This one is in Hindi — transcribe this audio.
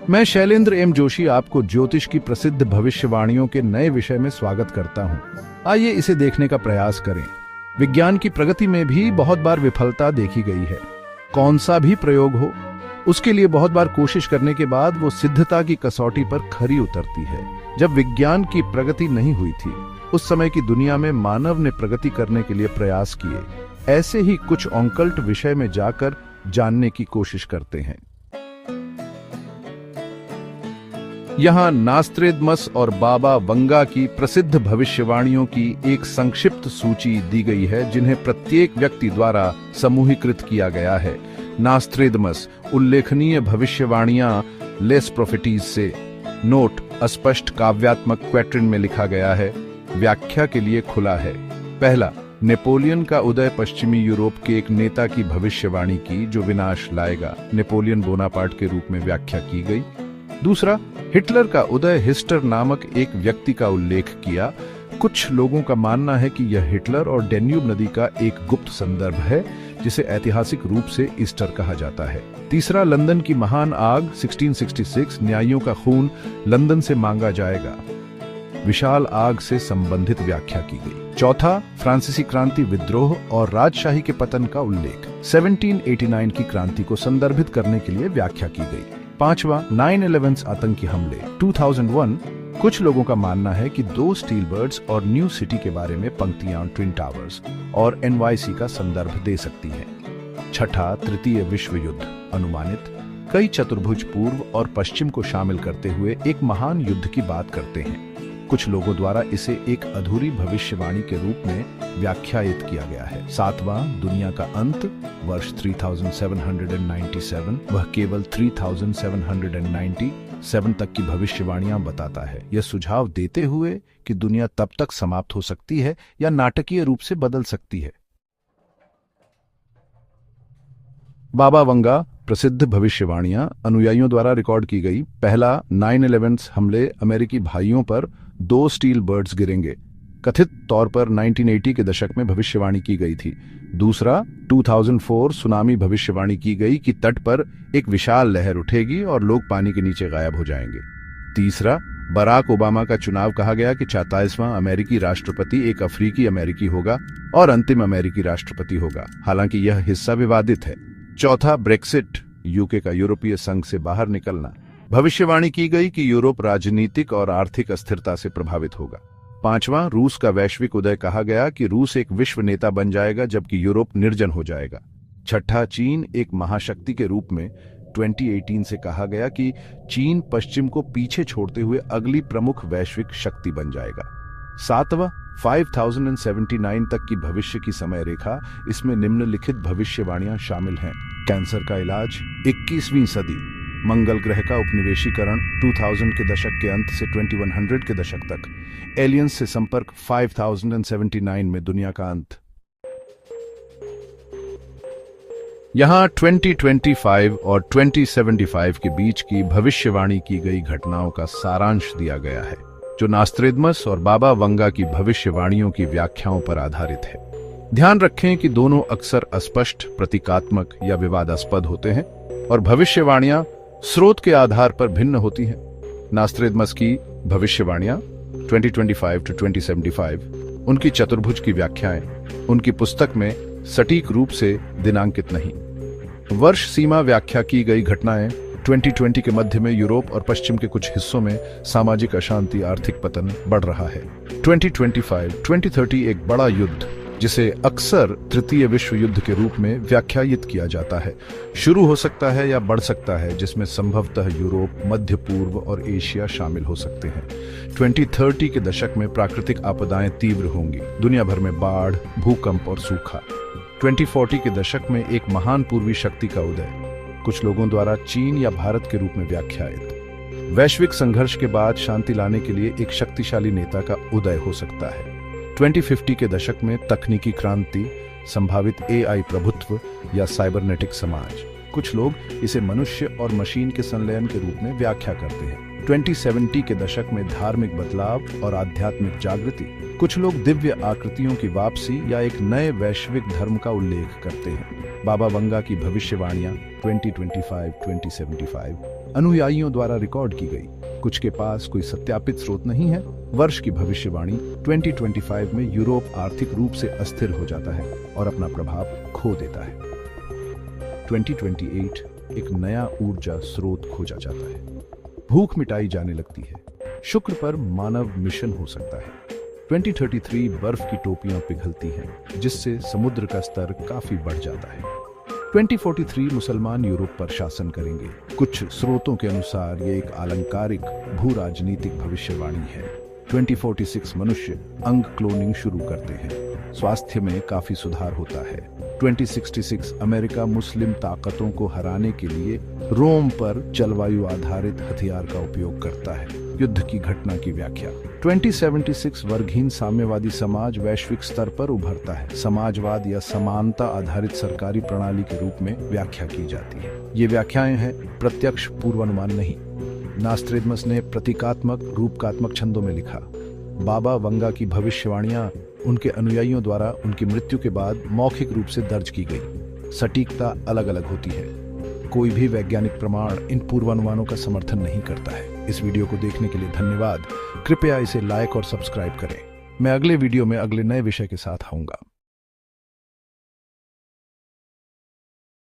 मैं शैलेंद्र एम जोशी आपको ज्योतिष की प्रसिद्ध भविष्यवाणियों के नए विषय में स्वागत करता हूं। आइए इसे देखने का प्रयास करें। विज्ञान की प्रगति में भी बहुत बार विफलता देखी गई है। कौन सा भी प्रयोग हो, उसके लिए बहुत बार कोशिश करने के बाद वो सिद्धता की कसौटी पर खरी उतरती है। जब विज्ञान की प्रगति नहीं हुई थी, उस समय की दुनिया में मानव ने प्रगति करने के लिए प्रयास किए। ऐसे ही कुछ ऑकल्ट विषय में जाकर जानने की कोशिश करते हैं। यहाँ नास्त्रेदमस और बाबा वंगा की प्रसिद्ध भविष्यवाणियों की एक संक्षिप्त सूची दी गई है, जिन्हें प्रत्येक व्यक्ति द्वारा समूहीकृत किया गया है। नास्त्रेदमस उल्लेखनीय भविष्यवाणियां लेस प्रोफेटीज से। नोट: अस्पष्ट काव्यात्मक क्वेट्रिन में लिखा गया है, व्याख्या के लिए खुला है। पहला, नेपोलियन का उदय पश्चिमी यूरोप के एक नेता की भविष्यवाणी की जो विनाश लाएगा, नेपोलियन बोनापार्ट के रूप में व्याख्या की गई। दूसरा, हिटलर का उदय, हिस्टर नामक एक व्यक्ति का उल्लेख किया। कुछ लोगों का मानना है कि यह हिटलर और डेन्यूब नदी का एक गुप्त संदर्भ है, जिसे ऐतिहासिक रूप से ईस्टर कहा जाता है। तीसरा, लंदन की महान आग 1666, न्यायियों का खून, लंदन से मांगा जाएगा, विशाल आग से संबंधित व्याख्या की गई। चौथा, फ्रांसीसी क्रांति, विद्रोह और राजशाही के पतन का उल्लेख, 1789 की क्रांति को संदर्भित करने के लिए व्याख्या की गई। पांचवा, 9/11 आतंकी हमले 2001। कुछ लोगों का मानना है कि 2 स्टील बर्ड्स और न्यू सिटी के बारे में पंक्तियां ट्विन टावर्स और NYC का संदर्भ दे सकती हैं। छठा, तृतीय विश्व युद्ध अनुमानित, कई चतुर्भुज पूर्व और पश्चिम को शामिल करते हुए एक महान युद्ध की बात करते हैं। कुछ लोगों द्वारा इसे एक अधूरी भविष्यवाणी के रूप में व्याख्यायित किया गया है। सातवां, दुनिया का अंत वर्ष 3797, वह केवल 3797 तक की भविष्यवाणियां बताता है, यह सुझाव देते हुए कि दुनिया तब तक समाप्त हो सकती है या नाटकीय रूप से बदल सकती है। बाबा वंगा प्रसिद्ध भविष्यवाणियां अनुयायियों द्वारा रिकॉर्ड की गई। पहला, 9/11 हमले, अमेरिकी भाइयों पर 2 स्टील बर्ड्स गिरेंगे, कथित तौर पर 1980 के दशक में भविष्यवाणी की गई थी। दूसरा, 2004 सुनामी भविष्यवाणी की गई कि तट पर एक विशाल लहर उठेगी और लोग पानी के नीचे गायब हो जाएंगे। तीसरा, बराक ओबामा का चुनाव कहा गया कि 44वां अमेरिकी राष्ट्रपति एक अफ्रीकी अमेरिकी होगा और अंतिम अमेरिकी राष्ट्रपति होगा, हालांकि यह हिस्सा विवादित है। चौथा, ब्रेक्सिट, यूके का यूरोपीय संघ से बाहर निकलना, भविष्यवाणी की गई कि यूरोप राजनीतिक और आर्थिक अस्थिरता से प्रभावित होगा। पांचवां, रूस का वैश्विक उदय कहा गया कि रूस एक विश्व नेता बन जाएगा जबकि यूरोप निर्जन हो जाएगा। छठा, चीन एक महाशक्ति के रूप में 2018 से कहा गया कि चीन पश्चिम को पीछे छोड़ते हुए अगली प्रमुख वैश्विक शक्ति बन जाएगा। सातवां, 5079 तक की भविष्य की समय रेखा, इसमें निम्नलिखित भविष्यवाणियां शामिल हैं। कैंसर का इलाज, 21वीं सदी, मंगल ग्रह का उपनिवेशीकरण 2000 के दशक के अंत से 2100 के दशक तक, एलियंस से संपर्क 5079 में दुनिया का अंत। यहाँ 2025 और 2075 के बीच की भविष्यवाणी की गई घटनाओं का सारांश दिया गया है, जो नास्त्रेदमस और बाबा वंगा की भविष्यवाणियों की व्याख्याओं पर आधारित है। ध्यान रखें कि दोनों अक्सर अस्पष्ट, प्रतीकात्मक या विवादास्पद होते हैं और भविष्यवाणियां स्रोत के आधार पर भिन्न होती हैं। नास्त्रेदमस की भविष्यवाणियां 2025 to 2075, उनकी चतुर्भुज की व्याख्याएं उनकी पुस्तक में सटीक रूप से दिनांकित नहीं। वर्ष सीमा व्याख्या की गई घटनाएं 2020 के मध्य में यूरोप और पश्चिम के कुछ हिस्सों में सामाजिक अशांति, आर्थिक पतन बढ़ रहा है। 2025-2030 एक बड़ा युद्ध, जिसे अक्सर तृतीय विश्व युद्ध के रूप में व्याख्यायित किया जाता है, शुरू हो सकता है या बढ़ सकता है, जिसमें संभवतः यूरोप, मध्य पूर्व और एशिया शामिल हो सकते हैं। 2030 के दशक में प्राकृतिक आपदाएं तीव्र होंगी, दुनिया भर में बाढ़, भूकंप और सूखा। 2040 के दशक में एक महान पूर्वी शक्ति का उदय, कुछ लोगों द्वारा चीन या भारत के रूप में व्याख्यायित। वैश्विक संघर्ष के बाद शांति लाने के लिए एक शक्तिशाली नेता का उदय हो सकता है। 2050 के दशक में तकनीकी क्रांति, संभावित AI प्रभुत्व या साइबरनेटिक समाज। कुछ लोग इसे मनुष्य और मशीन के संलयन के रूप में व्याख्या करते हैं। 2070 के दशक में धार्मिक बदलाव और आध्यात्मिक जागृति। कुछ लोग दिव्य आकृतियों की वापसी या एक नए वैश्विक धर्म का उल्लेख करते हैं। बाबा वंगा की भविष्यवाणियां 2025-2075 अनुयायियों द्वारा रिकॉर्ड की गई। कुछ के पास कोई सत्यापित स्रोत नहीं है। वर्ष की भविष्यवाणी 2025 में यूरोप आर्थिक रूप से अस्थिर हो जाता है और अपना प्रभाव खो देता है। 2028 एक नया ऊर्जा स्रोत खोजा जाता है। भूख मिटाई जाने लगती है। शुक्र पर मानव मिशन हो सकता है। 2033 बर्फ की टोपियां पिघलती हैं, जिससे समुद्र का स्तर काफी बढ़ जाता है। 2043 मुसलमान यूरोप पर शासन करेंगे। कुछ स्रोतों के अनुसार ये एक अलंकारिक भू राजनीतिक भविष्यवाणी है। 2046 मनुष्य अंग क्लोनिंग शुरू करते हैं। स्वास्थ्य में काफी सुधार होता है। 2066 अमेरिका मुस्लिम ताकतों को हराने के लिए रोम पर जलवायु आधारित हथियार का उपयोग करता है। युद्ध की घटना की व्याख्या 2076 वर्गहीन साम्यवादी समाज वैश्विक स्तर पर उभरता है। समाजवाद या समानता आधारित सरकारी प्रणाली के रूप में व्याख्या की जाती है। ये व्याख्याएं हैं, प्रत्यक्ष पूर्वानुमान नहीं। नास्त्रेदमस ने प्रतीकात्मक रूपकात्मक छंदों में लिखा। बाबा वंगा की भविष्यवाणियां उनके अनुयायियों द्वारा उनकी मृत्यु के बाद मौखिक रूप से दर्ज की गई। सटीकता अलग अलग होती है। कोई भी वैज्ञानिक प्रमाण इन पूर्वानुमानों का समर्थन नहीं करता है। इस वीडियो को देखने के लिए धन्यवाद। कृपया इसे लाइक और सब्सक्राइब करें। मैं अगले वीडियो में अगले नए विषय के साथ आऊंगा।